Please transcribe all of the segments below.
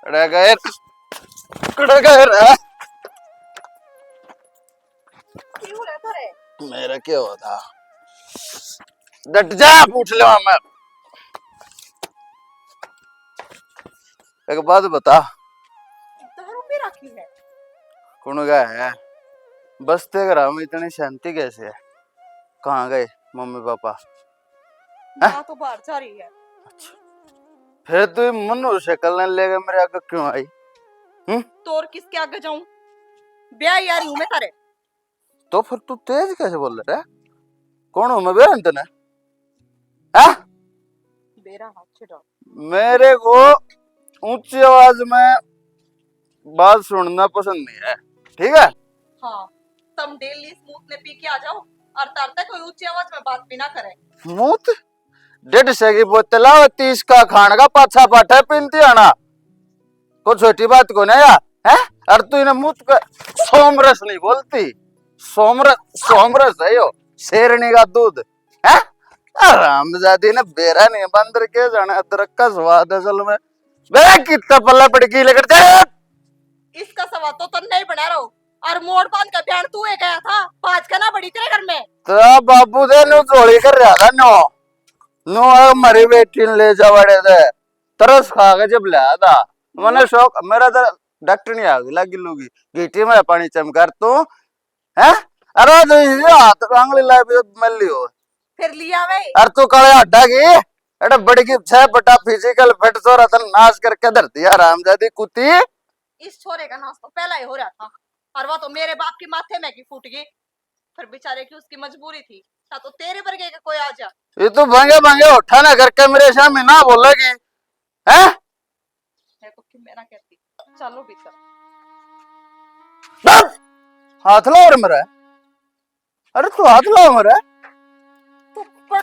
कड़े गए रे। क्यों रहता रे? मेरा क्या होता? डट जा, पूछ लो मैं। एक बात बता, दारू भी रखी है? कौन गया है? बसते घर में इतनी शांति कैसे है? कहाँ गए मम्मी पापा? माँ तो बाहर जा रही है। फिर तू मनु शक्ल नहीं लेगा, मेरे आगे क्यों आई? तो और किसके आगे जाऊं? ब्याह यारी हूं मैं तारे। तो फिर तू तेज कैसे बोल रहा है? कौन हूँ मैं बेरंत ने? हाँ? मेरा हाथ छुड़ा। मेरे को ऊंची आवाज में बात सुनना पसंद नहीं है, ठीक है? हाँ, तुम डेली स्मूथ ने पी के आ जाओ और तब तक कोई ऊंची आवाज में बात भी ना करे। स्मूथ 150 की बोतल 30 का खान का पाछा पाठा पीनती आना, कोई छोटी बात को नहीं यार है? और तू इन्हें मुझ पे सोमरस नहीं बोलती। सोमरस है यो, शेरनी का दूध है। रामजादी ने बेरा नहीं बंदर के जाने अदरक का स्वाद असल में बेरा कितना पल्ला पड़की लेकर जा। इसका सवाल तो नहीं बना रहो। और मोड़ बांध का बयान तू गया था, पाँच का ना बड़ी तेरे घर में। तो बाबू दे नु जोड़ी कर रहा था नो नो मरी बेटी ने ले जा बड़े थे, तरस खा के जब लाया था मैंने शौक मेरा तो डॉक्टर नहीं आ गई लगी लूगी गीटी में पानी चमकार तू है। अरे तो ये हाथ आंगली लाई पे मल्ली हो फिर लिया वे। अरे तू काले हड्डा की अरे बड़ी की 6 बटा फिजिकल फिट सो रतन नाश करके धर दिया रामजादी कुत्ती। इस छोरे का नाश तो पहला ही हो रहा था और वो तो मेरे बाप के माथे में की फूट गई। फिर बेचारे की उसकी मजबूरी थी, ना तो तेरे वर्गे का कोई आ जा। ये तो भांगे भांगे उठा ना करके मेरे सामने ना बोलेगी है? मैं तो कि मैं ना कहती चलो भीतर। हाथ लो मेरा। अरे तू हाथ लो मेरा,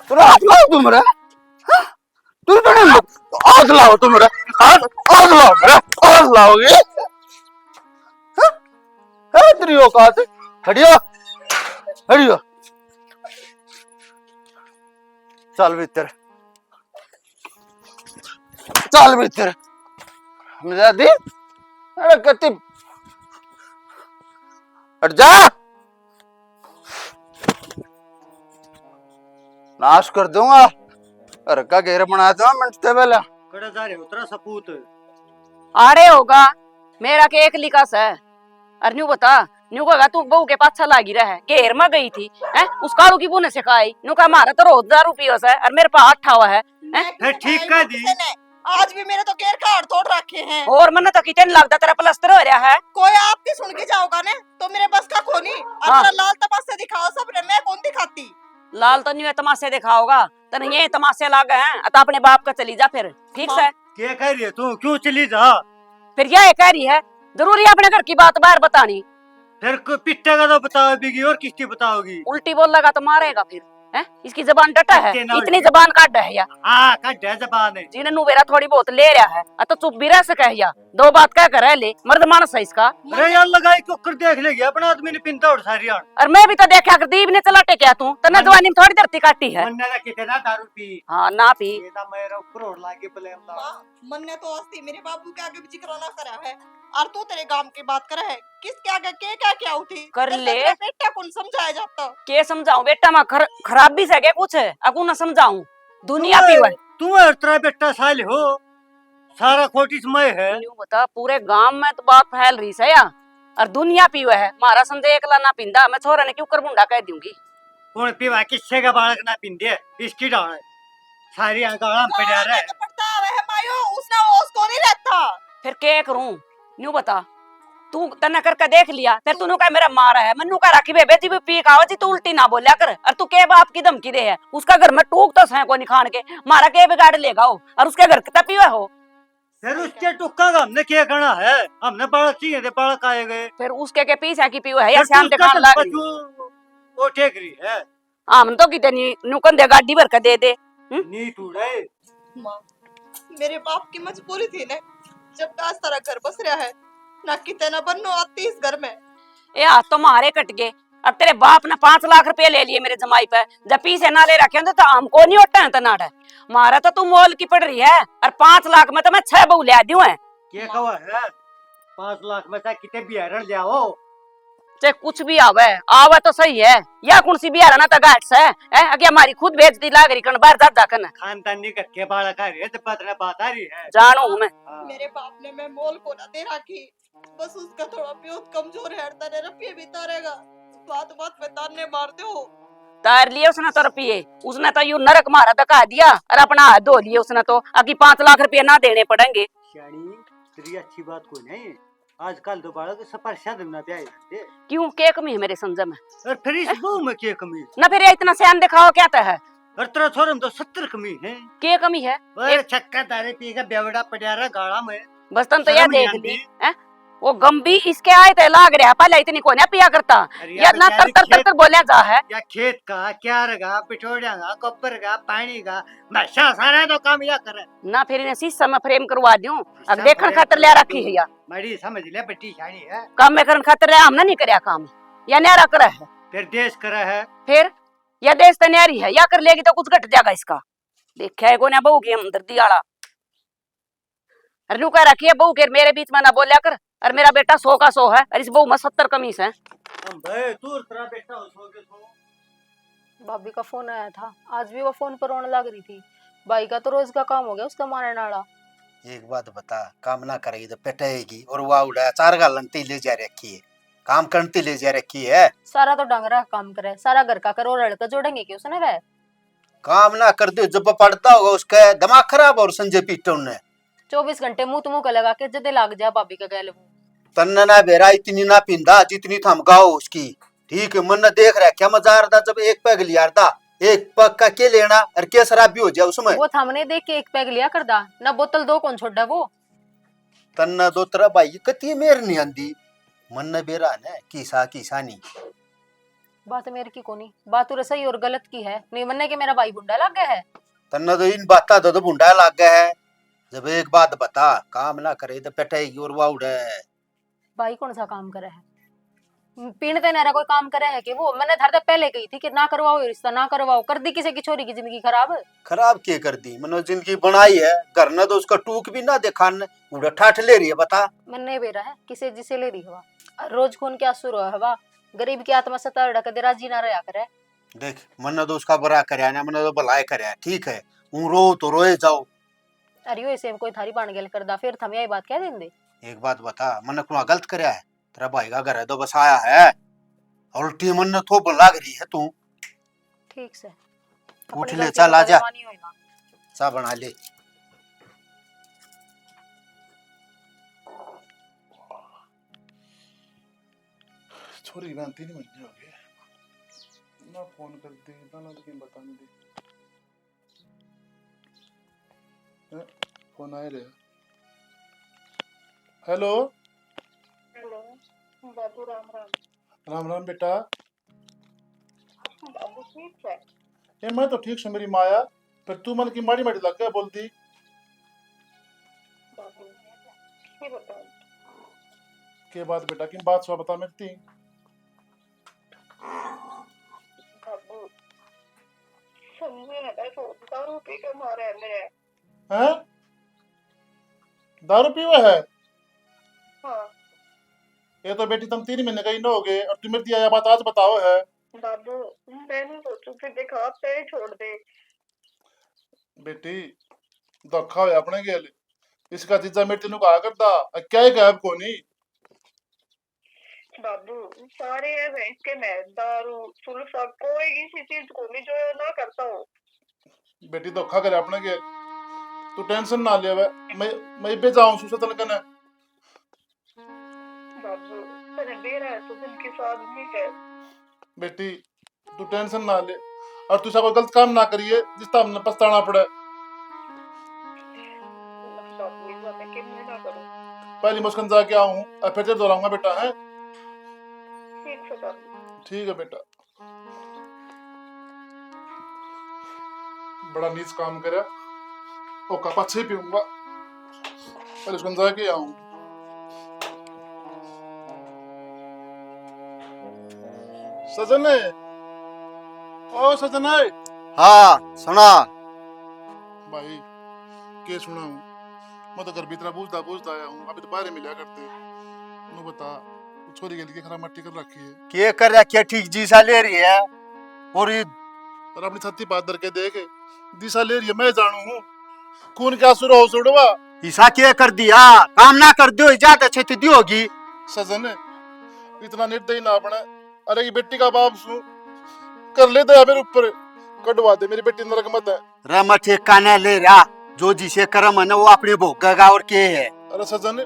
तू हाथ लाओ तू मेरा। तू तो नहीं हाथ लाओ तू मेरा, हाथ लाओ मेरा, हाथ लाओगे? तेरी औकात हटियो हटियो। चल भीतर चल भीतर मिजादी। अरे कति हट जा, नाश कर दूंगा। अरे का घेर बना दूंगा मिनट पहले। कड़ा जा रहे उतरा सपूत आड़े होगा मेरा के एक लिकास है। और न्यू बता न्यू कहा तू बहू के पाछा लागी रहा है, घेर में गई थी है उस कालू की बुने से खाई न्यू का मारा तो रोज 1000 रुपये है और मेरे पास 8 हुआ है। है ठीक कह दी। आज भी मेरे तो गेर का हाड़ तोड़ रखे हैं। और मन तो कितने लगता तेरा प्लास्टर हो रहा है। कोई आपकी सुन के जाओगा ने तो मेरे बस का खोनी और हाँ। तेरा लाल तमाशे दिखाओ सब रे, मैं कौन दिखाती? लाल तो नहीं तमाशे दिखाओगा तो नहीं ये तमाशे लाग हैं तो अपने बाप का चली जा फिर ठीक है। क्या कह रही है तू? क्यों चली जा? फिर यह कह रही है जरूरी है अपने घर की बात बाहर बतानी। फिर पिट्टे का तो बताओगी और किसकी बताओगी? उल्टी बोल लगा तो मारेगा फिर है। इसकी जबान डटा है, ना इतनी जबान काट है या हाँ कट है जबान है। जिन्हें नुबेरा थोड़ी बहुत ले रहा है तो चुप भी रह सके या दो बात क्या कर ले मर्द मानस है इसका। अरे यार लगाई कुकर देख लेगी अपना आदमी ने पिंता और सारी यार। और मैं भी तो देखा कर दीप ने चला टेक्या तू तने जवानी में थोड़ी धरती काटी है। मन्ने ने कितना दारू पी? हाँ ना पी ये ना मेरा करोड़ लाके ब्लेम ला। माँ, मन ने तो अस्ती मेरे बाबू के आगे भी जिक्र ना करा है और तू तेरे गांव की बात करे है किसके आगे के क्या उठी कर ले। बेटा कौन समझाया जाता? के समझाऊं बेटा मैं खराबी से कुछ है अकू न समझाऊं दुनिया पी हुआ तू है तेरा बेटा साल हो सारा खोटी समय है। यूं बता पूरे गांव में तो बात फैल रही है या और दुनिया पी हुआ है मारा संदेह एकला ना पिंदा मैं छोरा ने क्यों कर बुंडा कह दूंगी। कौन पीवा किससे का बालक ना पिंदे इसकी डाल है सारी आंगड़ा पे जा रहा है। पड़ता है मायो उसने उसको नहीं रहता। फिर क्या करूं न्यू बता तू तना करके देख लिया फिर तूने कहा मेरा मारा है मन्नू का राखी बेबे जी भी पी का जी तू उल्टी ना बोलिया कर और तू के बाप की धमकी दे है उसका घर में टूक तो सै को निखान के मारा के बिगाड़ लेगा हो और उसके घर कितना पीवा हो। फिर उसके टुक्का का हमने क्या करना है? हमने बालक चाहिए थे बालक आए गए फिर उसके पीछे की पीवा है या शाम दिखान लग रही वो टेक रही है। हम तो कितनी नुकन दे गाड़ी भर के दे नी टूटे माँ, मेरे बाप की मजबूरी थी ने जब आज तरह घर बस रहा है ना कितना बन्नो आती इस घर में। ए हाथ तो मारे कट गए और तेरे बाप ने 5 लाख रुपए ले लिए मेरे जमाई पे जब पीछे ना ले रखे तो हमको नहीं होता है तो नाट है मारा तो तू मोल की पड़ रही है और 5 लाख में तो मैं 6 बहू ले दूं है। ये कहो है 5 लाख में चाहे कितने बिहारण जाओ चाहे कुछ भी आवे तो सही है। या कौन सी बिहार ना गाठ से है अगे हमारी खुद बेच दी लाग रही कण बाहर जा जाकन खानदानी करके बालक आ रही है तो पत्र बात आ रही है। जानू हूं मैं। हाँ। मेरे बाप ने मैं मोल को ना दे रखी, बस उसका थोड़ा प्योत कमजोर है, तने रुपये भी तारेगा, बात बात पे ताने मारते हो। तार लिए उसने तो रुपये, उसने तो यू नरक मारा धका दिया और अपना हाथ धो लिए उसने तो अगी 5 लाख रुपये ना देने पड़ेंगे। शानी तेरी अच्छी बात कोई नहीं, आजकल तो बालक सफर शादी ना प्यार जाते क्यों के कमी है मेरे समझ में? और फिर इस बहू में क्या कमी ना फिर ये इतना सयान दिखाओ क्या है? और तेरा छोरे में तो 70 कमी है। के कमी है? और छक्का तारे पी का बेवड़ा पड़ा रहा गाड़ा में बस तन तो यह शर्म नहीं देख आती? ली है वो गंभी इसके आए थे लाग रहा पहले इतनी को ना पिया करता अरे या यार ना तर तर तर तर बोले जा है। या खेत का क्यार का पिठोड़िया का कब्बर का पानी का नशा सारा तो काम या करे ना फिर इन्हें शीशा में फ्रेम करवा दूं अब शीशा देखन फ्रेम खातर ले करवा रखी दूं। है या बड़ी समझ ले बेटी शानी है काम में करन खातर ले हमने नहीं करया काम या न्यारा करे है फिर देश करे है फिर या देश तो न्यारी है या कर लेगी तो कुछ घट जाएगा इसका। देखा है को ना बहू की हमदर्दी आला अरे नु कह रखी है बहू के मेरे बीच में ना बोलिया कर और मेरा बेटा 100 का 100 है और इस बहू में 70 कमीज है। हम भाई तू तेरा बेटा हो सो के सो भाभी का फोन आया था, आज भी वो फोन पर रोने लग रही थी। भाई का तो रोज का काम हो गया उसका मारने वाला। एक बात बता, काम ना करेगी तो पिटाएगी और वाह उड़ा चार गालंती ले जा रखी है, काम करती ले जा रखी है। सारा तो डंगरा का काम करे, सारा घर का करे और लड़का जोड़ेंगे कि उसने वह काम ना कर दे जब पड़ता होगा उसका दिमाग खराब और संजय पीटो ने 24 घंटे मुंह तुमू का लगा के जदे लाग जा भाभी का गैल। तन्ना ना बेरा इतनी ना पिंदा जितनी थमकाओ उसकी, ठीक है? मन ने देख रहा क्या मजा आ रहा जब एक पैग लिया था, एक पग का के लेना और क्या शराब भी हो जाए उसमें। वो थामने देख के एक पैग लिया कर दा ना, बोतल 2 कौन छोड़ा वो। तन्ना दो तरह भाई कती मेर नहीं आंदी, मन ने बेरा ने किसा नहीं। बात मेरे की कोनी, बात तो सही और गलत की है, नहीं मनने के मेरा भाई बुंडा लग गया है। तन्ना तो इन बात तो बुंडा लग गया है। जब एक बात बता, काम ना करे तो पिटाएगी और वाह उड़े। भाई कौन सा काम करे है? पीणते नहरा कोई काम करे है कि वो? मैंने धरते पहले कही थी कि ना करवाओ ये रिश्ता, ना करवाओ। कर दी किसी की छोरी की जिंदगी खराब। खराब क्या कर दी? मैंने जिंदगी बनाई है, घर ने तो उसका टूक भी ना देखा ने, उड़ा ठाठ ले रही है बता। मैंने बेरा है किसे जिसे ले रही हवा, रोज खून के आंसू रोया हवा, गरीब की आत्मा सता कदे राजी ना रहा करे। देख मैंने तो उसका बुरा करया ना, मैंने तो भलाई करया, ठीक है? हूं रो तो रोए जाओ। अरे यो ऐसे कोई थारी बाण गेल कर दा, फिर थम यही बात कह देंदे। एक बात बता, मैंने कुआ गलत करया है? तेरा भाई का घर है तो बस आया है, उल्टी मन ने थोप लाग रही है तू। ठीक से उठ अपनी ले, गलती चल का आजा, दरवानी होई ना। चा बना ले। छोरी ना 3 महीने हो गए ना, फोन कर दे ना तो कहीं बता नहीं दे। फोन आए रहे। हेलो हेलो बाबू, राम राम। राम राम बेटा। बाबू ठीक है? ये मैं तो ठीक से मेरी माया, पर तू मन की माड़ी माड़ी लग गया बोलती। बाबू ये बताओ के बात बेटा, किन बात सो बता मेरी। बाबू समझे ना, तो दारू पी के मारे हैं मेरे। हैं? दारू पीवा है? हाँ ये तो बेटी तुम 3 महीने कहीं न हो गए और तुम्हें दिया बात आज बताओ है। बाबू मैंने सोचू फिर देखा आप तेरे छोड़ दे। बेटी धोखा हो अपने गेल, इसका जीजा मेरे तेन कहा करता क्या है गायब को नहीं। बाबू सारे है भैंस के, मैं दारू सुल्फा कोई किसी चीज को नहीं जो ना करता हो। बेटी धोखा करे अपने गेल, तू टेंशन ना ले। मैं इबे जाऊं सुसे तलकन। बाबू तेरे बेरा है तो दिन के साथ नहीं है। बेटी तू टेंशन ना ले और तू कोई गलत काम ना करिए जिसका हमने पछताना पड़े। बाबू इस बात में किम ना करो। पहली मुस्कान जाके आऊं और फिर तेरे दोहराऊंगा बेटा, है? ठीक है बाबू। ठीक है बेटा। बड़ा नीच काम करे, ओ का पाछे पीऊंगा, पहले मुस्कान जाके आऊं। सजन है, ओ सजन है। हाँ सुना भाई के सुनाऊं, मैं तो घर भी इतना पूछता आया हूँ, अभी तो बाहर मिला करते। नु बता, तू छोरी के लिए खरा मट्टी कर रखी है के कर रखी है? ठीक जीसा ले रही है और ये और अपनी छत्ती पात धर के देख, दिशा ले रही है, मैं जानू हूँ खून क्या सुर हो सुड़वा। ईसा के कर दिया, काम ना कर दियो ज्यादा छेती दी होगी। सजन इतना निर्दयी ना बने। अरे ये बेटी का बाप सु कर ले दया मेरे ऊपर, कटवा दे, मेरी बेटी नरक मत है। रम ठेकाना ले रहा, जो जिसे कर्म है ना वो अपने भोगेगा और के है। अरे सजन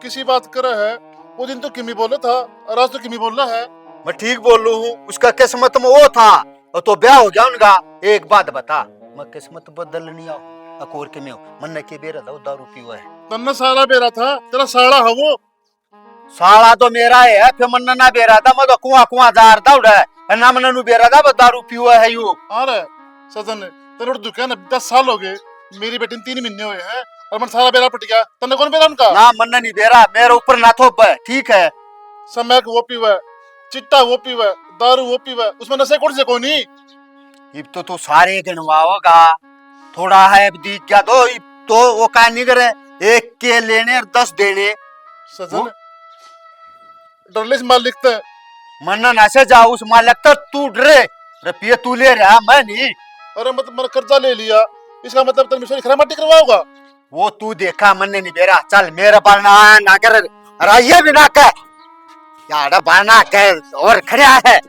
किसी बात कर है, वो दिन तो किमी बोला था और आज तो किमी बोल रहा है। मैं ठीक बोल रहा हूँ, उसका किस्मत में वो था और तो ब्याह हो गया उनका। एक बात बता, मैं किस्मत बदलनी आऊ अकोर के में मन के बेरा था, दारू पीवा है। तन्ना साला बेरा था, तेरा साला है वो। साला तो मेरा है, फिर मन ना बेरा था, मैं तो कुआं कुआं जार था उड़ा ना मन नु बेरा था, दारू पीवा है यू। अरे सजन तेरे दुकान 10 साल हो गए, मेरी बेटी 3 महीने हुए हैं और मन सारा बेरा पट गया। तन्ने कौन बेरा उनका? ना मन नहीं बेरा, मेरे ऊपर ना थोप है, ठीक है। समैक वो पीवा है, चिट्टा वो पीवा है, दारू वो पीवा है, उसमें नशे कौन से कोनी। इब तो तू सारे गिनवाओगा, थोड़ा है दी क्या तो इब तो वो का नहीं करे, एक के लेने और 10 देने। सजन डरले से माल लिखता है। मन ना से जा उस मालिक तक तू डरे, रुपये तू ले रहा मैं नहीं। अरे मतलब मैंने कर्जा ले लिया, इसका मतलब तेरे मिशन खरा मट्टी करवाओगा? वो तू देखा मन नहीं बेरा, चल मेरा बना ना कर, अरे ये भी ना कर यार, बना कर और खड़ा है।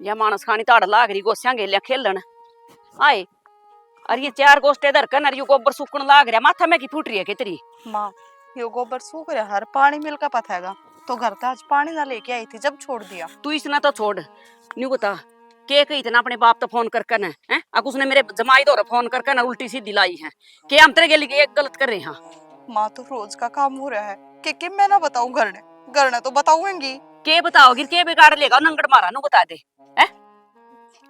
या मानस खानी ताड़ लाग रही गोस्या गेलिया खेलन आए, अरे ये 4 गोस्टे धरकन अरे गोबर सुकन लाग रहा, माथा में की फूट रही है कितरी। माँ यो गोबर सूख रहा, हर पानी मिल का पथेगा तो घर का आज पानी ना लेके आई थी, जब छोड़ दिया। तू इसना तो छोड़, न्यू बता के कही इतना अपने बाप तो फोन करके न है, अब उसने मेरे जमाई दो फोन करके ना उल्टी सीधी लाई है के हम तेरे के लिए एक गलत कर रहे हैं। माँ तो रोज का काम हो रहा है कि मैं ना बताऊं घर ने तो बताऊंगी। के बताओगी के बिगाड़ लेगा नंगड़ मारा नु बता दे है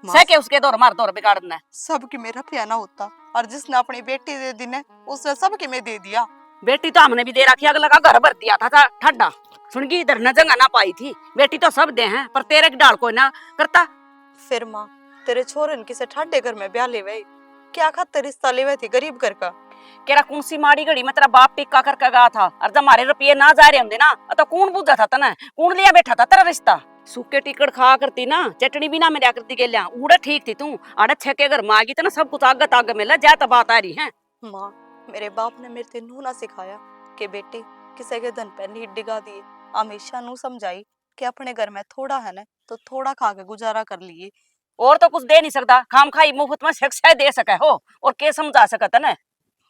सह के उसके दौर मार दौर बिगाड़ देना। सबकी मेरा प्याना होता और जिसने अपनी बेटी दे दी ने उसने सबकी मैं दे दिया। बेटी तो हमने भी दे रखी, अगला का घर भर दिया था ठंडा सुनगी, इधर न जगह ना पाई थी। बेटी तो सब दे हैं पर तेरे की डाल कोई ना करता। फिर माँ तेरे छोरन किसे ठाडे घर में ब्याह ले गई, क्या खातिर रिश्ता ले थी गरीब घर का। केरा कौन सी माड़ी घड़ी में तेरा बाप टिक्का करके गया था और जब हमारे रुपये ना जा रहे होंगे ना तो कौन बुझा था तना, कौन लिया बैठा था तेरा रिश्ता। सूखे टिकट खा करती ना, चटनी भी ना मिला करती के लिया, उड़ा ठीक थी तू। आड़ा छके घर में आ गई तो ना सब कुछ आगे तागे मिला जा तो बात आ रही है। माँ मेरे बाप ने मेरे ते नू ना सिखाया कि बेटे किसी के धन पे नीट डिगा दिए, हमेशा नू समझाई कि अपने घर में थोड़ा है ना तो थोड़ा खा के गुजारा कर लिए। और तो कुछ दे नहीं सकता, खाम खाई मुफ्त में शिक्षा दे सके हो और के समझा सकता ना।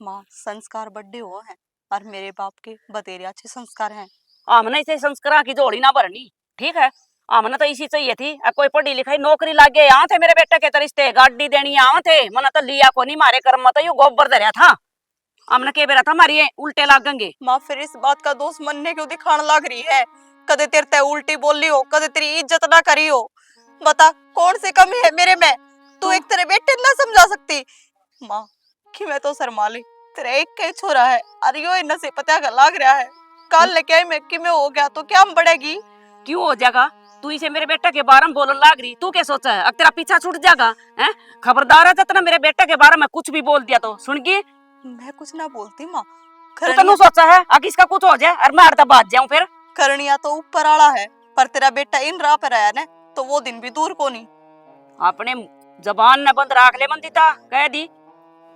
माँ संस्कार बड्डे हुए हैं और मेरे बाप के बतेरे अच्छे संस्कार हैं। हमने इसे संस्कार की जोड़ी ना भरनी, ठीक है। हमने तो इसी चाहिए थी, कोई पढ़ी लिखाई नौकरी लाग गए यहाँ थे मेरे बेटे के रिश्ते गाड़ी देनी यहाँ थे, मना तो लिया को नहीं, मारे कर्म तो यू गोबर धरिया था। हमने के बेरा था हमारी उल्टे लागेंगे। माँ फिर इस बात का दोष मनने क्यों दिखाने लग रही है? कदे तेरे ते उल्टी बोली हो, कदे तेरी इज्जत ना करी हो, बता कौन सी कमी है मेरे में? तू एक तेरे बेटे ना समझा सकती? माँ कि मैं तो शर्मा ली, तेरा एक के छोरा है और यो इन से पता का लाग रहा है, कल लेके मैं कि मैं हो गया तो क्या हम बढ़ेगी? क्यों हो जाएगा? तू इसे मेरे बेटे के बारे में बोलने लाग रही, तू क्या सोचा है? अब तेरा पीछा छूट जाएगा हैं? खबरदार है जितना मेरे बेटे के बारे में कुछ भी बोल दिया तो सुनगी। मैं कुछ ना बोलती माँ, तू तो सोचा है आगे इसका कुछ हो जाए और मैं हरदा बात जाऊं फिर। करनिया तो ऊपर आला है पर तेरा बेटा इन राह पर आया ना तो वो दिन भी दूर को नहीं। अपने जबान ने बंद राख ले मंदिता कह दी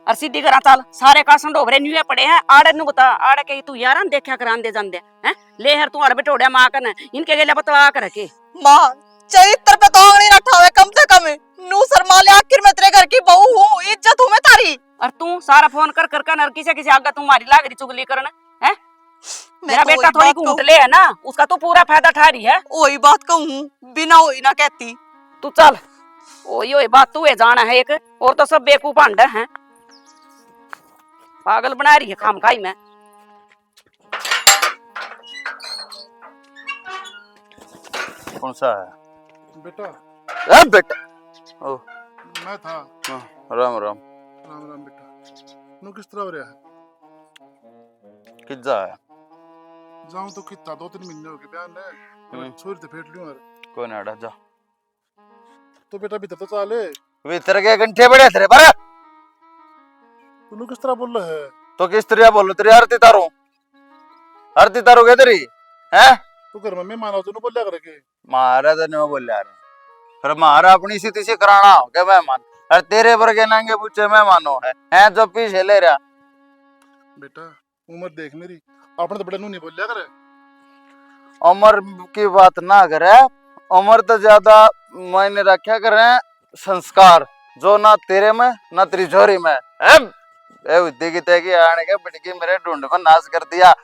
और सीधी करा चल, सारे का संडोबरे न्यूए पड़े हैं। आड़े नु बता आड़े के तू यार देखा करान दे जान दे हैं ले हर तू अड़ बेटोड़िया मां कन इनके गेले बतला कर के मां चरित्र पे तो नहीं रखा है कम से कम। नू शर्मा ले, आखिर मैं तेरे घर की बहू हूं, इज्जत हूं मैं तारी। और तू सारा फोन कर कर कर किसे आगा तू मारी लाग रही चुगली करन है। मेरा बेटा थोड़ी घूट ले है ना, उसका तो पूरा फायदा ठा रही है। वही बात कहूं बिना वही ना कहती। तू चल ओही बात तू है जाना है एक और तो सब बेवकूफ भांडा है, पागल बना रही है खाम खाई में। कौन सा है बेटा बेटा ओ मैं था। हाँ, राम राम राम राम बेटा। नु किस तरह हो रहा है? किज्जा है जाऊं तो कितना 2-3 महीने हो गए बयान ने छोरी ते फेट लियो यार। कोई ना अड़ा जा तो बेटा भीतर तो चाले। भीतर के घंटे बड़े तेरे पर तू किस तरह बोल रहा है? तो किस तरह बोलो तेरी आरती तारू के तेरी है तू घर में मेहमान हो तो बोल लिया करके। मारा तो नहीं बोल यार फिर मारा अपनी स्थिति से कराना हो क्या मेहमान अरे तेरे पर के नंगे पूछे मेहमानों है जो पीछे ले रहा। बेटा उम्र देख मेरी आपने तो बड़ा नू नहीं बोल लिया करे। उम्र की बात ना करे उम्र तो ज्यादा मायने रखा करे संस्कार जो ना तेरे में ना तेरी छोरी में ए विद्या की तय की आने के बिटकी मेरे ढूंढ में नाश कर दिया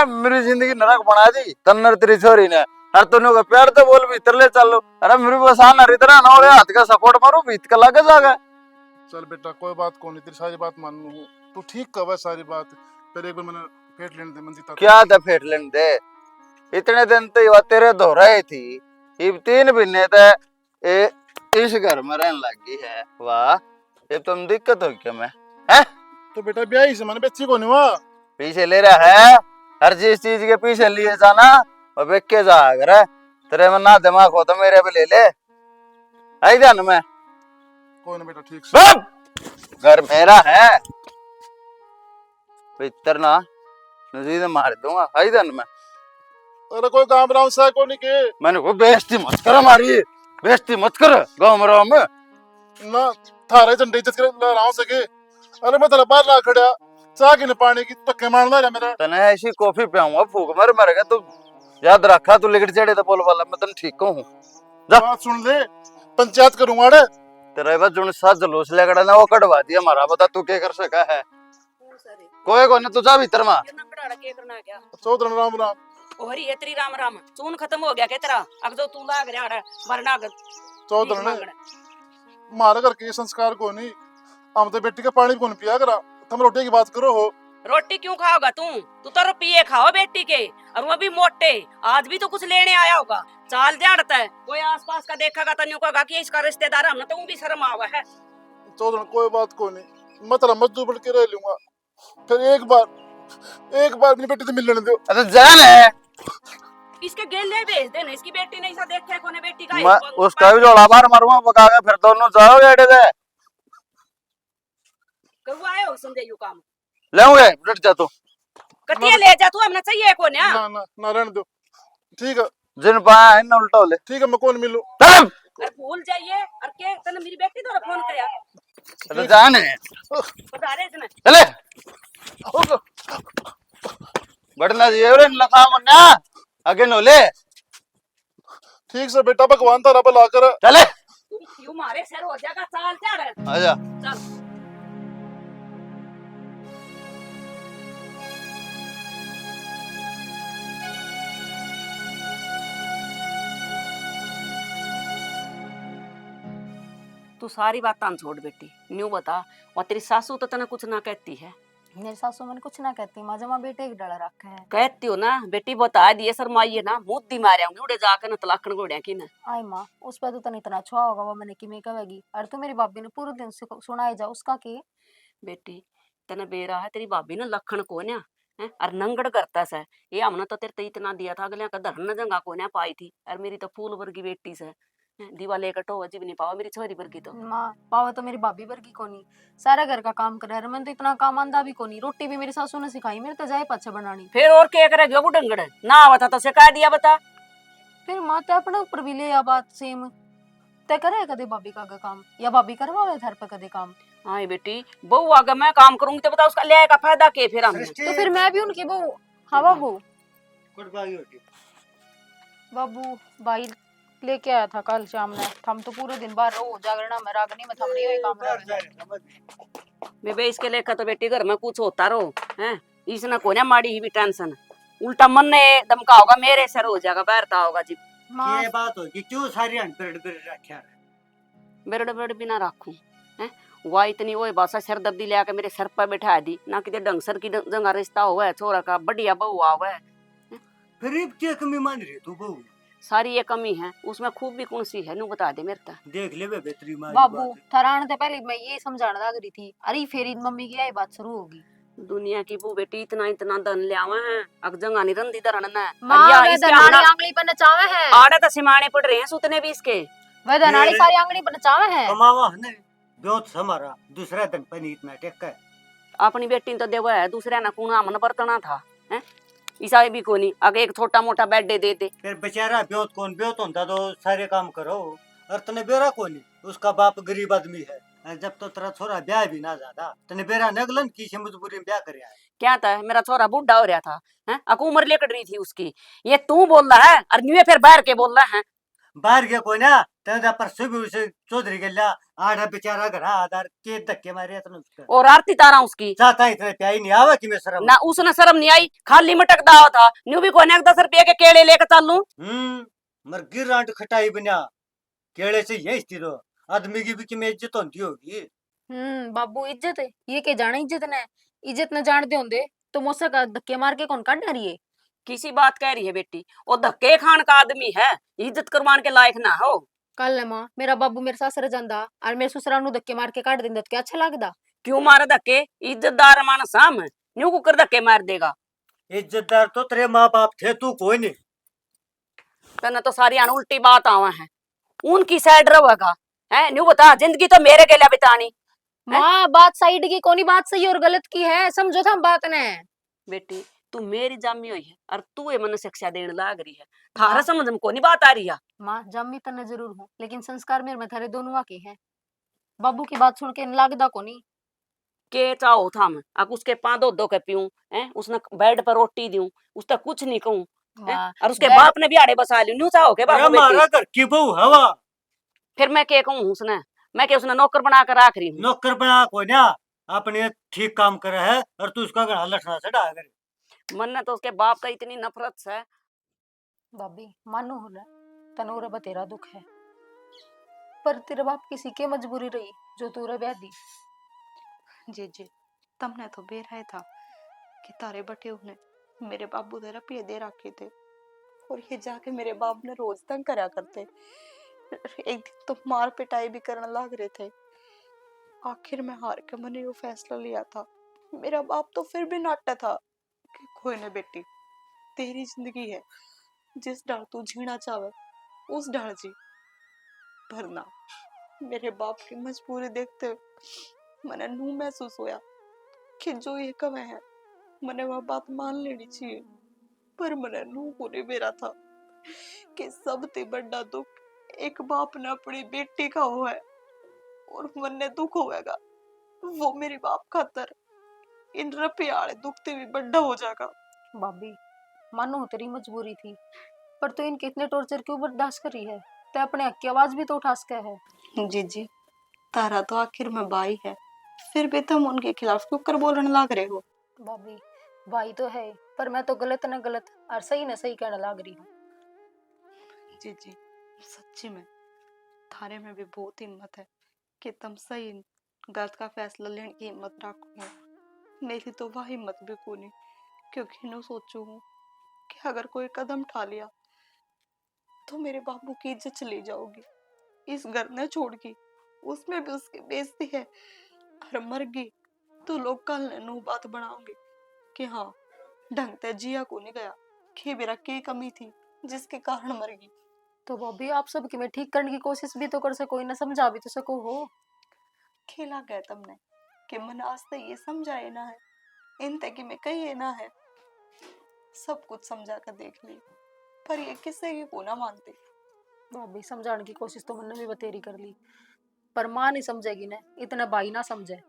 मेरी जिंदगी नरक बना दी तन्नर तेरी छोरी ने अरे तूने को प्यार तो बोल भीतर ले चलो अरे मेरे पास आना इतना ना हो हाथ का सपोर्ट मारो भीत का लगे जागा। चल बेटा कोई बात को नहीं तेरी सारी बात मान लूं तू ठीक कहा सारी बात पहले एक बार मैंने फेट लेने दे मंजी क्या था फेट लेने दे इतने दिन तो ये तेरे धो रही थी ये 3 महीने तक इस घर में रहने लगी है वाह ये तुम दिक्कत हो क्या मैं है तो बेटा ब्याह से मैंने बेची को नहीं हुआ पीछे ले रहा है हर चीज के पीछे लिए जाना और बेच के जा अगर तेरे में ना दिमाग हो तो मेरे पे ले ले आई ध्यान में कोई ना बेटा ठीक से घर मेरा है भीतर ना नजीद मार दूंगा आई ध्यान में। अरे कोई काम राम सा को नहीं के मैंने को बेइज्जती मत कर हमारी बेइज्जती मत कर गाँव में रहो में ना थारे झंडे इज्जत कर रहा सके। अरे मैं तेरा बाहर ला खड़ा चाह के न पानी की धक्के मारना रहा मेरा तने ऐसी कॉफी पियाऊंगा फूक मर गया तू याद रखा तू लिखट चढ़े तो बोल वाला मैं तन ठीक कहूं बात सुन ले पंचायत करूंगा अरे तेरा बस जुन सा जलूस लेकर ना वो कटवा दिया हमारा बता तू क्या कर सका है कोई को ना तू जा भीतर में के करना क्या चौधरी राम राम और ये तेरी राम राम चून खत्म हो गया क्या तेरा अब जो तू लाग रहा है मरना चौधरी ने मारे करके ये संस्कार को नहीं हम तो बेटी का पानी कौन पिया करा तुम रोटी की बात करो हो रोटी क्यों खाओगा तू तो रुपये खाओ बेटी के और वो भी मोटे आज भी तो कुछ लेने आया होगा चाल जाड़ता है कोई आसपास का देखेगा तो न्यू कहेगा कि इसका रिश्तेदार हमने तो भी शर्म आवा है। चौधरी कोई बात को नहीं मैं तेरा मजदूर बन के रह लूंगा फिर एक बार अपनी बेटी से मिलने दो। अरे जान है इसके गेले भेज देना इसकी बेटी नहीं सा देखे कोने बेटी का मैं उसका भी जोड़ा बार मारूंगा पका के फिर दोनों जाओ बेटे दे करवाए हो संजय यू काम लेंगे डट जा तू कटिया ले जा तू हमने चाहिए को ना ना रहने दो ठीक है जिन पाया है ना उल्टा ले ठीक है मैं कौन मिलूं अरे भूल जाइए और के तने मेरी बेटी तो फोन करया अरे जान है बता रहे इसने चले बढ़ना जी रे लखा मन्ना आगे नो ले ठीक से बेटा भगवान तारा भला कर चले यू मारे सर हो जाएगा चाल जा रहा आजा चल तू सारी बात तान छोड़ बेटी न्यू बता और तेरी सासू तो तना कुछ ना कहती है मेरी सासू मन कुछ ना कहती माँ जमा बेटे की डर रखा है कहती हो ना बेटी बता दिए शर्माइए ना मुद्दी मारे होंगे उड़े जाके ना तलाकन गोड़िया की ना आई माँ उस पर तो तन इतना छुआ होगा वो मैंने किमें कहेगी और तू मेरी भाभी ने पूरे दिन सुनाई जा उसका की बेटी तना बेरा है तेरी भाभी ना लखन को ना है और नंगड़ करता से ये हमने तो तेरे इतना दिया था अगले का धरन जंगा को ना पाई थी और मेरी तो फूल वर्गी बेटी से दीवा लेकर टो अजीब नहीं पावा मेरी छोरी वर्गी तो माँ पावा तो मेरी भाभी वर्गी को नहीं सारा घर का काम करे मैंने तो इतना काम आंदा भी को नहीं रोटी भी मेरी सासू ने सिखाई मेरे तो जाए पच्छे बनानी फिर और क्या करेगी वो डंगड़ ना बता तो सिखा दिया बता फिर माँ ते अपने ऊपर भी ले आ बात सेम ते करे कदे भाभी का काम या भाभी करवावे घर पे कदे काम हाँ बेटी बहू अगर मैं काम करूंगी तो बता उसका ले का फायदा के फिर हमने तो फिर मैं भी उनकी बहू हाँ बाबू होती बाबू भाई लेके आया था कल शाम में हम तो पूरे दिन बाहर रहो जागरणा में रागनी में थम नहीं काम रहे बेबे इसके लेकर तो बेटी घर में कुछ होता रहो हैं इसने कोने माड़ी ही भी टेंशन उल्टा मन ने धमका होगा मेरे सर हो जाएगा बैरता होगा जी ये बात होगी क्यों सारी अनपढ़ कर रखा बेरड़ बेरड़ बिना रखूं हैं वह इतनी वो बासा सर दर्दी ले आके मेरे सर पर बैठा दी ना कि डंगसर की जंगा रिश्ता हुआ है छोरा का बढ़िया बहू हुआ है फिर क्या कमी मान रही तू बहू सारी ये कमी है, उसमें खूब भी कौन सी है नू बता दे मेरे को। देख ले बे बेतरी मारी बाबू बात। थरान से पहले मैं ये समझाने लग रही थी, अरे फिर इन मम्मी की यही बात शुरू होगी। दुनिया की वो बेटी इतना इतना धन ले आवे हैं, अग जंगा नहीं रंदी धरन ना। माँ अरिया वे इसके दनाड़ी हमना आंगली पर नचावे है, आड़े तो सिमाने पड़ रहे हैं सुतने भी इसके। वे दनाड़ी फिर- सारी आंगली पर नचावे है। कमावा है ने ब्योत हमारा दूसरा दिन पर नीत में टेक है। अपनी बेटी तो देवा है, दूसरे ना कूना मन बरतना था हैं, ईसा भी कोनी आगे एक छोटा मोटा बेड दे दे। फिर बेचारा ब्योत कौन ब्योत होता तो सारे काम करो, और तने बेरा कोनी, उसका बाप गरीब आदमी है। और जब तो तेरा छोरा ब्याह भी ना ज्यादा तने बेरा नगलन की से मजबूरी में ब्याह कर आया। क्या था मेरा छोरा बुढ़ा हो रहा था हैं, अकू उम्र लेकर रही थी उसकी, ये तू बोल रहा है और न्यू फिर बाहर के बोल रहा है। बाहर गया कोई ना तेरा परसों भी उसे चौधरी के लिया आड़ा बेचारा घर आधार के धक्के मारे तने उसका और आरती तारा उसकी चाहता इतने प्याई नहीं आवा कि मैं शर्म ना, उसने शर्म नहीं आई, खाली मटक दावा था, न्यू भी कोने 10 रुपये के केले लेकर चालू। मर गिरांट खटाई बना केड़े से यही स्थिर हो, आदमी की भी में इज्जत होती होगी। बाबू इज्जत है ये के जाने इज्जत ने, इज्जत न जानते होंगे तो मोसा का धक्के मार के कौन काट रही है। किसी बात कह रही है बेटी, वो धक्के खान का आदमी है, इज्जत करवान के लायक ना हो। कल है माँ मेरा बाबू मेरे सासरे जांदा और मेरे ससुराल नु धक्के मार के काट देंदा तो क्या अच्छा लगदा। क्यों मारे धक्के, इज्जतदार मानस हम न्यू कुकर धक्के मार देगा। इज्जतदार तो तेरे माँ बाप थे, तू कोई नहीं। तने तो सारी अन उल्टी बात आवा है, उनकी साइड रहेगा है, न्यू बता जिंदगी तो मेरे के लिए बितानी। माँ बात साइड की कोनी, बात सही और गलत की है, समझो था बात ने। बेटी तू मेरी जामी हुई है और तू ये मन शिक्षा देने लाग रही है, थारा समझ में कोनी बात आ रही है। माँ जम्मी तने जरूर हूँ लेकिन संस्कार मेरे में थारे दोनों के हैं। बाबू की बात सुन के लागदा कोनी के चाहो था मैं अब उसके पाँव धो धो के पीऊं हैं, उसने बेड पर रोटी दूं, उसका कुछ नहीं कहूं हैं? माँ और उसके बेड- बाप ने भी आड़े बसा ली, न्यू चाहो के अरे बाबू हमारा बेटी। घर की बहू हवा फिर मैं क्या कहूँ उसने, मैं क्या उसने नौकर बना कर रख रही हूँ। नौकर बना कोई ना, अपने ठीक काम करे है और तू उसका घर लठना से डाल करे। मन ने तो उसके बाप का इतनी नफरत है। भाभी मानो हो रहा तनोरा बतेरा दुख है, पर तेरा बाप किसी के मजबूरी रही जो तू ब्याह दी। जी तमने तो बेराय था कि तारे बटे उन्हें मेरे बाबू दे रुपये दे रखे थे और ये जाके मेरे बाप ने रोज तंग करा करते। एक दिन तो मार पिटाई भी करने लग रहे थे। आखिर में हार के मैंने वो फैसला लिया था। मेरा बाप तो फिर भी नाटा था कि कोई ना बेटी, तेरी जिंदगी है, जिस डाल तू जीना चाहे उस डाल जी। पर ना, मेरे बाप की मजबूरी देखते हुए मैंने नू महसूस होया कि जो ये कमे है मैंने वह बात मान लेनी चाहिए। पर मैंने नू को नहीं मेरा था कि सबसे बड़ा दुख एक बाप ने अपनी बेटी का हुआ है और मन दुख होएगा वो मेरे बाप खातर इन रुपये आले दुखते भी बड़ा हो जाएगा। भाभी मानो तेरी मजबूरी थी, पर तू इनके इतने टॉर्चर क्यों बर्दाश्त कर रही है? ते अपने हक की आवाज भी तो उठा सके है। जी तारा तो आखिर में भाई है, फिर भी तुम उनके खिलाफ क्यों कर बोलने लग रहे हो? भाभी भाई तो है पर मैं तो गलत न गलत और सही न सही कहने लग रही हूँ। जी सच्ची में थारे में भी बहुत हिम्मत है कि तुम सही गलत का फैसला लेने की हिम्मत रखो। मेरी तो वह हिम्मत भी कोनी, क्योंकि मैं सोचू हूँ कि अगर कोई कदम उठा लिया तो मेरे बाबू की इज्जत चली जाओगी। इस घर ने छोड़ की उसमें भी उसकी बेइज्जती है, और मर गई तो लोग कल नू बात बनाओगे कि हाँ ढंग से जिया को नहीं गया, कि मेरा की कमी थी जिसके कारण मर गई। तो भाभी आप सब की मैं ठीक करने की कोशिश भी तो कर सको, न समझा भी तो सको हो। खेला गया तुमने कि मन आज तक ये समझाए ना है, इन तक कि मैं कही ना है, सब कुछ समझा कर देख ली, पर ये किससे की को ना मानती। भाभी समझाने की कोशिश तो मैंने भी बतेरी कर ली, पर माँ नहीं समझेगी ना, इतना भाई ना समझे।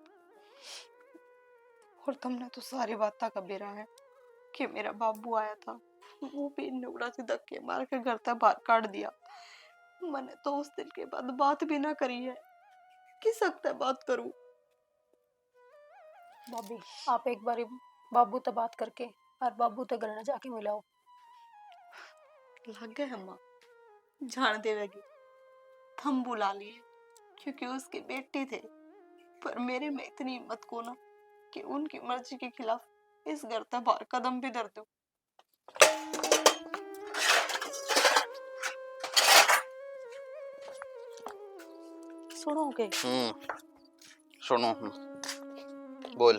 और तुमने तो सारी बात का बेरा है कि मेरा बाबू आया था, वो भी नुकड़ा से धक्के मार के घर तक बाहर काट दिया। मैंने तो उस दिन के बाद बात भी ना करी है, किस सकता बात करूं। भाभी आप एक बार बाबू तो बात करके और बाबू तो घर न जाके मिलाओ। लग गए हम जान देवेगी, हम बुला लिए क्योंकि उसके बेटे थे, पर मेरे में इतनी हिम्मत को ना कि उनकी मर्जी के खिलाफ इस घर तक बाहर कदम भी धर दूं। सुनोगे? सुनो। बोल।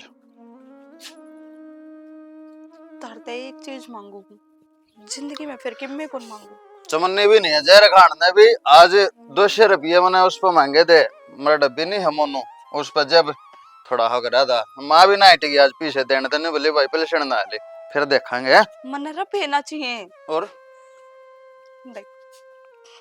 तारते एक चीज मांगूंगी जिंदगी में, फिर किम्मे कौन मांगू? चमन्ने भी नहीं है, जहर खान ने भी आज 200 रुपये मैंने उस पर मांगे थे। मेरा डब्बी नहीं है मोनू, उस पर जब थोड़ा हो गया था, माँ भी ना हट गई आज पीछे देने देने बोले भाई पहले क्षण ना ले, फिर देखेंगे। मन रपेना चाहिए। और देख,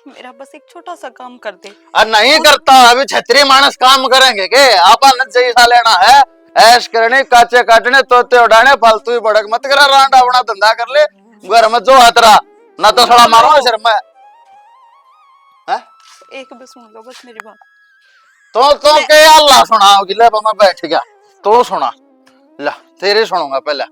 मेरा बस एक छोटा सा काम कर दे। नहीं करता, अभी छतरी मानस काम करेंगे के आपा न जैसा लेना है, ऐश करने, काचे काटने, तोते उड़ाने, फालतू ही भड़क मत करा, रांडा अपना धंधा कर ले, घर में जो हाथरा ना तो सड़ा मारो सिर में। एक भी सुन लो बस मेरी बात। तो के अल्लाह सुनाओगी, ले मैं बैठ गया तो सुना, ला तेरे सुनूंगा पहले।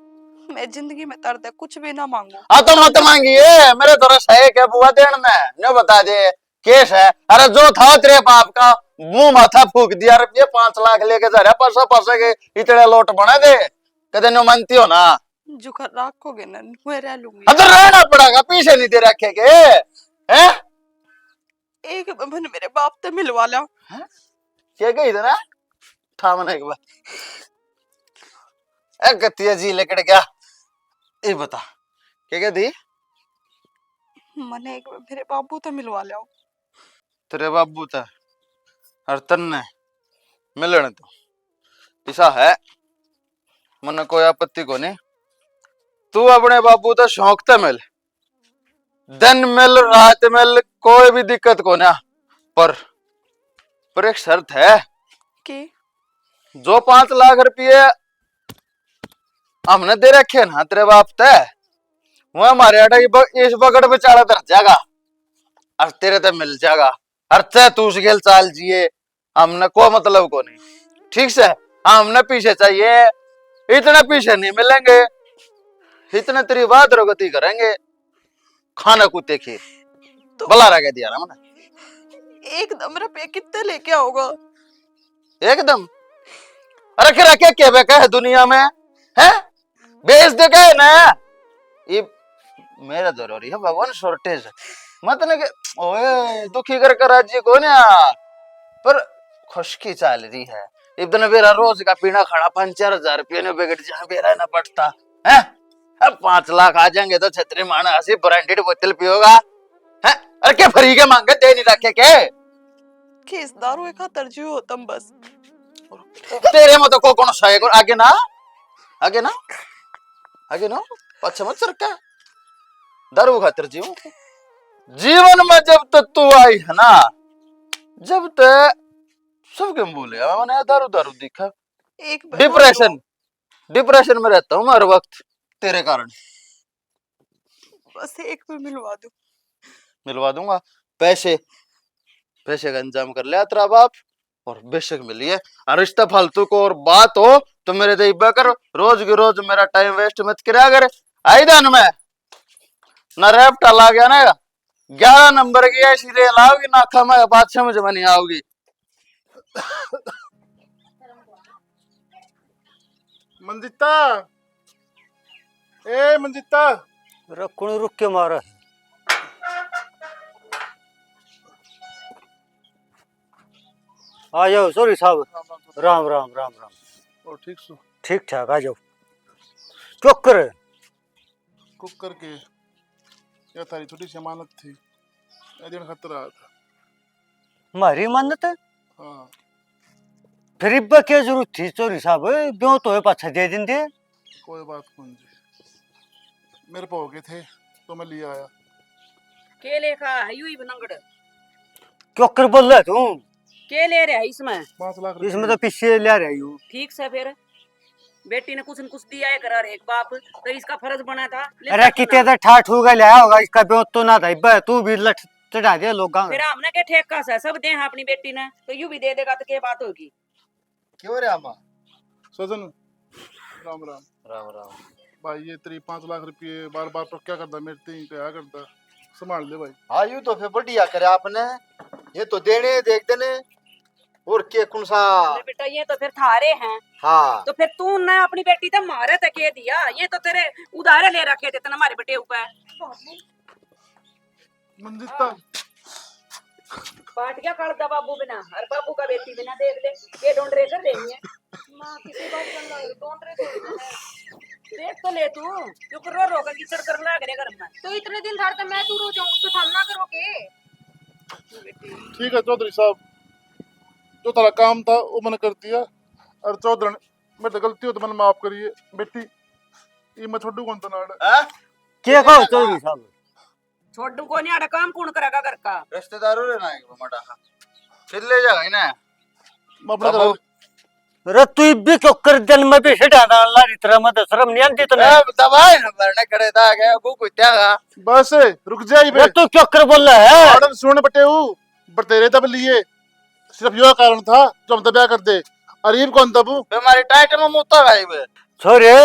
मैं जिंदगी में तरते कुछ भी ना मांगू। तो मत मांगिए, मेरे तो रस है क्या बुआ देने में, न बता दे केस है। अरे जो था तेरे बाप का मुंह माथा फूक दिया, ये 5 लाख लेके जा रहा, परसों परसों के इतने लोट बना दे, कदे नो मानती हो ना। जो कर रखोगे ना मैं रह लूंगी। अब तो रहना पड़ेगा, पीछे नहीं दे रखे के हैं। एक बंधन मेरे बाप से मिलवा ला। क्या गई था ना थामने के बाद गतिया जी लेकर गया। ये बता क्या कहती? मने एक मेरे बाबू तो मिलवा लो। तेरे बाबू था और तन्ने मिलने तो ऐसा है, मन कोई आपत्ति को नहीं। तू अपने बाबू तो शौक ते मिल, दिन मिल रात मिल, कोई भी दिक्कत को ना, पर एक शर्त है कि जो 5 लाख रुपये हमने दे रखे ना तेरे बाप ते, वो हमारे आटा इस बगड़ बेचारा धर जाएगा और तेरे ते मिल जाएगा। और ते तू गेल चाल जिए, हमने कोई मतलब को नहीं, ठीक से। हमने पीछे चाहिए, इतने पीछे नहीं मिलेंगे, इतने तेरी बात रोगती करेंगे, खाना कुत्ते खीर तो भला रह दिया ना मैंने। एकदम रुपये कितने लेके आओगा? एकदम रखे रखे के बेका है दुनिया में, है बेच दे गए ना। ये मेरा जरूरी है भगवान, शॉर्टेज मत न के ओए दुखी कर राज्य को ना, पर खुशकी चल रही है। इतना बेरा रोज का पीना खाना 5-4 हजार रुपये ने बिगड़ जहाँ बेरा ना पड़ता है। अब 5 लाख आ जाएंगे तो छतरी माना ऐसी ब्रांडेड बोतल पियोगा है। अरे क्या फ्री के मांगे, दे नहीं रखे के केस दारू का तरजीह हो तुम बस। तेरे में तो कौन सा है, आगे ना आगे ना आगे ना अच्छा मत सरका दारू खातर जीवन में जब तक तू आई है ना, जब तक सबके बोले मैंने दारू दारू दिखा। एक डिप्रेशन में रहता हूँ मैं हर वक्त तेरे कारण। बस एक भी मिलवा दो। मिलवा दूंगा, पैसे का इंतजाम कर लिया तेरा बाप, और बेशक मिलिए। और रिश्ता फालतू को और बात हो तो मेरे दे कर, रोज की रोज मेरा टाइम वेस्ट मत किया कर। आई दान में ना रेपटा ला गया ना 11 नंबर की ऐसी रेल आओगी ना, खा बात समझ में नहीं आओगी। मंजिता, ए मंजिता, कौन रुक के मारा है? आ जाओ सॉरी साहब, राम राम राम राम। और ठीक सो? ठीक ठाक, आ जाओ। चुप कर। कुक करके यह थारी छोटी सी अमानत थी, दिन खतरा था। हमारी मन्नत है? हाँ। फिर इब्बा क्या जरूरत थी चोरी साहब, ब्यों तो है पाछा दे दिन दे। कोई बात कौन जी, मेरे पाओ के थे तो मैं लिया आया। के लेखा है यू ही बनंगड़? क्यों कर बोल रहा तू? के ले रहा है इसमें? 5 लाख इसमें तो पीछे ले रहा हूँ। ठीक से फिर बेटी ने कुछ न कुछ दिया है करार एक बाप, तो इसका फर्ज बना था। अरे कितने तो ठाठ होगा लिया होगा, इसका ब्यों तो ना था इब्बा, तू भी लठ चढ़ा दिया लोग। फिर हमने के ठेका से सब दे अपनी बेटी ने, तो यू भी दे देगा तो क्या बात होगी? क्यों रे अम्मा? सजन राम राम। राम राम भाई ये तेरी 5 लाख रुपये बार बार पर क्या करता, मेरे तीन क्या करता, संभाल ले भाई। हाँ यूं तो फिर बढ़िया करे आपने, ये तो देने देख देने और के कौन सा। अरे बेटा ये तो फिर थारे हैं। हाँ तो फिर तू ने अपनी बेटी तो मारे तक के दिया, ये तो तेरे उधारे ले रखे थे हमारे बेटे ऊपर। मंजिता पाट क्या कर दा बाबू बिना, हर बाबू का बेटी बिना देख ले ये ढूंढ रहे कर रही है। माँ किसी बात करना है, ढूंढ रहे थे देख तो ले तू, क्यों रो रो कर कीचड़ कर लाग रे घर में। तो इतने दिन था मैं तू रो जाऊं तो हम ना करोगे। ठीक है चौधरी साहब, जो तेरा काम था वो मैंने कर दिया। और चौधरी मेरे से गलती हो तो मैंने माफ करिए बेटी, ये मैं छोड़ू कौन तो नाड़। क्या कहो चौधरी साहब? छोड़ू को नहीं आड़ा, काम कौन करेगा घर का? रिश्तेदारों रे ना मटा फिर ले जाएगा ना मैं अपना बाबू। अरे तू भी चक्कर जन्म पे हिटा डालना इतना मत शर्म नहीं आती तने? दबाए न मरने खड़े था गया वो कोई त्यागा। बस रुक जाइए बे। अरे तू चक्कर बोल रहा है? मैडम सुन बटे हूँ पर तेरे तब लिए सिर्फ यो कारण था जो हम ब्याह कर दे। अरीब कौन तब हमारी टाइट में मुता भाई बे। छोरे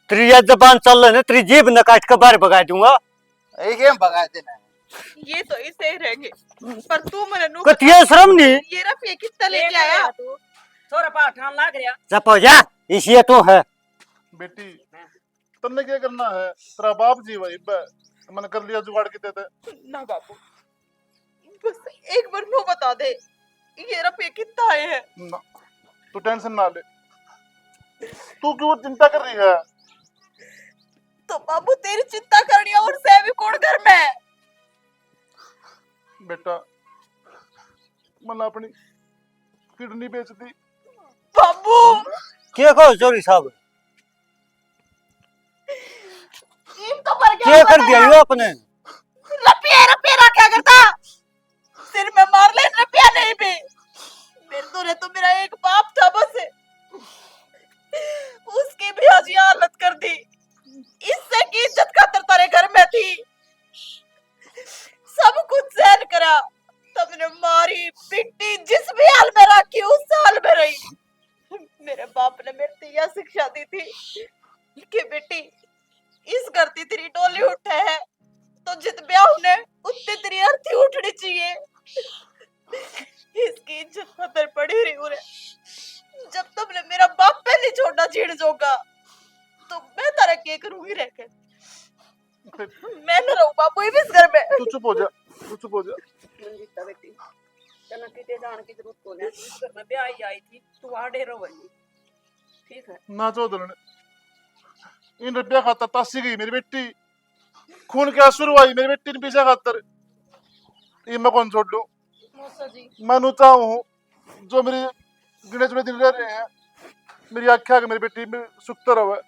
तेरी ये जबान चल रही है, तेरी जीभ न काट के बाहर भगा दूंगा। एक गेम भगा देना ये तो इसे ही रहेंगे पर तू मेरे नु कतिया शर्म नहीं? ये रफ ये कितना लेके आया तू छोरा पाठान लाग रहा। चपो जा, इसी तो है बेटी। तुमने क्या करना है, तेरा बाप जी वही मैंने कर लिया जुगाड़ के देते। ना बाबू बस एक बार नो बता दे ये रफ ये कितना आए हैं। ना तू टेंशन ना ले, तू क्यों चिंता कर रही है? तो बाबू तेरी चिंता करनी है और से भी कौन घर में है? बेटा मैंने अपनी किडनी बेच दी। बाबू क्या कहो चोरी साहब? इन तो पर क्या कर दिया यो आपने? रपिया क्या करता? सिर में मार ले रपिया नहीं भी। मेरे तो ने तो मेरा एक बाप था बस, उसकी भी हजी हालत कर दी। इससे की इज्जत खातर तारे घर में थी, सब कुछ सहन करा, तुमने मारी पिटी जिस भी हाल में रखी उस हाल में रही। मेरे बाप ने मेरे को यह शिक्षा दी थी कि बेटी इस करती तेरी डोली उठे है तो जित ब्याह ने उतनी तेरी अर्थी उठनी चाहिए। इसकी इज्जत खातर पड़ी रही उरे। जब तुमने मेरा बाप पहले छोड़ना छीड़ जोगा तो मैं तारा क्या करूंगी रहकर? मैं न रहूं बाबू इस घर में। तू चुप हो जा, तू चुप हो जा। मंजीता बेटी तना किते जान की जरूरत को नहीं, इस घर में ब्याह ही आई थी, तू आ डेरो बनी। ठीक है ना चौधरी ने इन रुपया खातर तासी गई मेरी बेटी, खून के आंसू आई मेरी बेटी ने पीछे खातर। ये मैं कौन छोड़ दूं? मौसा जी मैं नूचा हूँ जो मेरी गिने चुने दिन रह रहे हैं, मेरी आख्या कि मेरी बेटी में सुखतर रहे।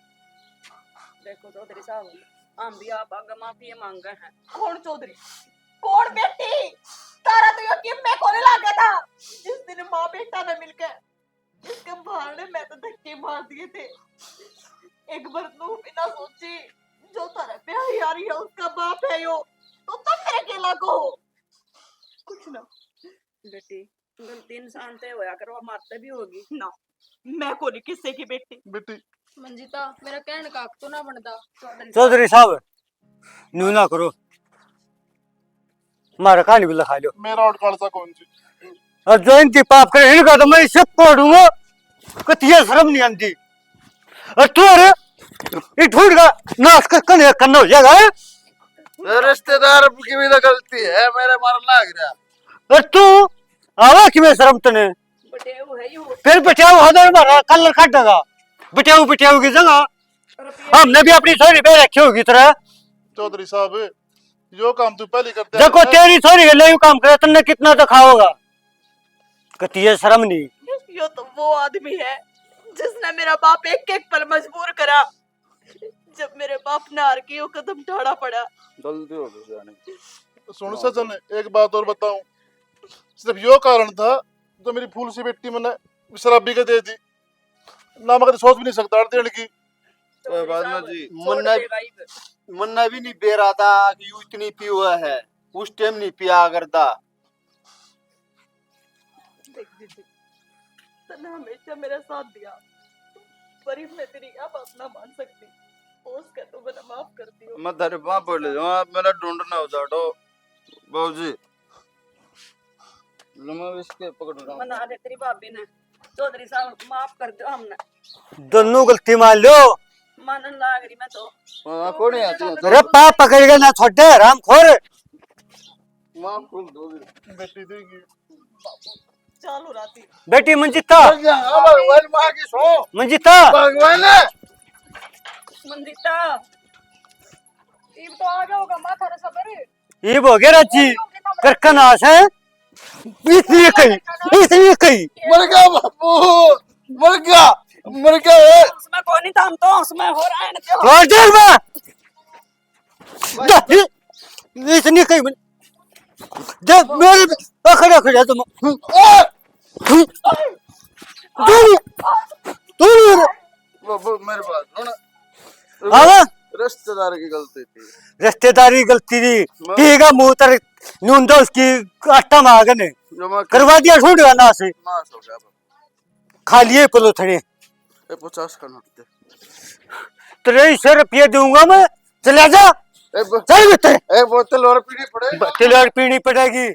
देखो चौधरी साहब, हम भी आप आगे माफी मांगे हैं। कौन चौधरी कौन बेटी? तारा तो यकीन में कोने लागा था जिस दिन माँ बेटा ने मिलकर इसके बाहर ने मैं तो धक्के मार दिए थे। एक बार तू बिना सोची जो तारा ब्याह यारी है उसका बाप है यो, तो तब मेरे के लागो कुछ ना। बेटी गलती इंसान से होया करो, मारते भी होगी ना मैं को नहीं किससे की बेटी। बेटी मंजिता मेरा कहने का हक तो ना बनता। चौधरी साहब न्यू ना करो, मारा कहानी भी लिखा लो। मेरा और कालसा कौन सी? और जो इनकी पाप करे इनका तो मैं इसे पढ़ूंगा, कतिया शर्म नहीं आती। और तू अरे ये ठूट का नाश करने करना हो जाएगा। रिश्तेदार की भी तो गलती है, मेरे मारना लग रहा। और तू आवा कि मैं शर्म तने बटेऊ है यू फिर बचाओ हदर मारा कलर काटेगा। बचाओ की जगह हमने भी अपनी छोरी पे रखी होगी तरह। चौधरी साहब यो काम तू पहले करते देखो तेरी छोरी के लिए काम करे तुमने कितना तो खाओगा, कतिया शर्म नहीं। यो तो वो आदमी है जिसने मेरा बाप एक एक पल मजबूर करा। जब मेरे बाप ने हार के वो कदम उठाना पड़ा। गलती हो गई जाने। सुन सजन एक बात और बताऊं, सिर्फ यो कारण था जो मेरी फूल सी बेटी मैंने शराबी के दे दी, ना मैं कभी सोच भी नहीं सकता देने की। कोई बात ना जी। मन्ना भी नहीं पी रहा था कि यू इतनी पी हुआ है, उस टाइम नहीं पिया करता। देख दीदी तने हमेशा मेरा साथ दिया, पर मैं तेरी क्या बात ना मान सकती। उसका तो मैं माफ करती हूँ। मैं तेरे पाँव पड़ ले जाऊँ, आप मेरा ढूंढना हो जाटो बाबूजी। मैं इसके पकड़ रहा हूँ। मना दे तेरी भाभी ने। चौधरी साहब माफ कर दो, हमने दोनों गलती मान लो। मानन लाग रही मैं तो। कौन है आती है? अरे पाप पकड़ के ना छोड़े राम खोर। माफ कर दो बेटी देगी। चलो राती बेटी मंजिता, भगवान माँ की सो मंजिता, भगवान मंदिता इब तो आ जाओगा माथा रे सबर। ये हो गया राजी करकन आस है इसलिए कही मर गया बापू मर गया है। उसमें कौन नहीं था, हम तो उसमें हो रहा है ना त्यो। और देख मैं इतनी कही जब मेरे खड़ा खड़ा तुम बापू मेरे पास सुन हाँ रिश्तेदार की गलती थी। रिश्तेदारी गलती थी ठीक है मुंह तर नून तो उसकी आटा मांगने जो मैं करवा दिया छूट गया ना से मास हो गया बापू। खा लिए पलो थड़े 50 का नोट दे। 2300 रुपये दूंगा मैं चले जा एक चल बेटे बोतल और पीनी पड़ेगी। तिल और पीनी पड़ेगी।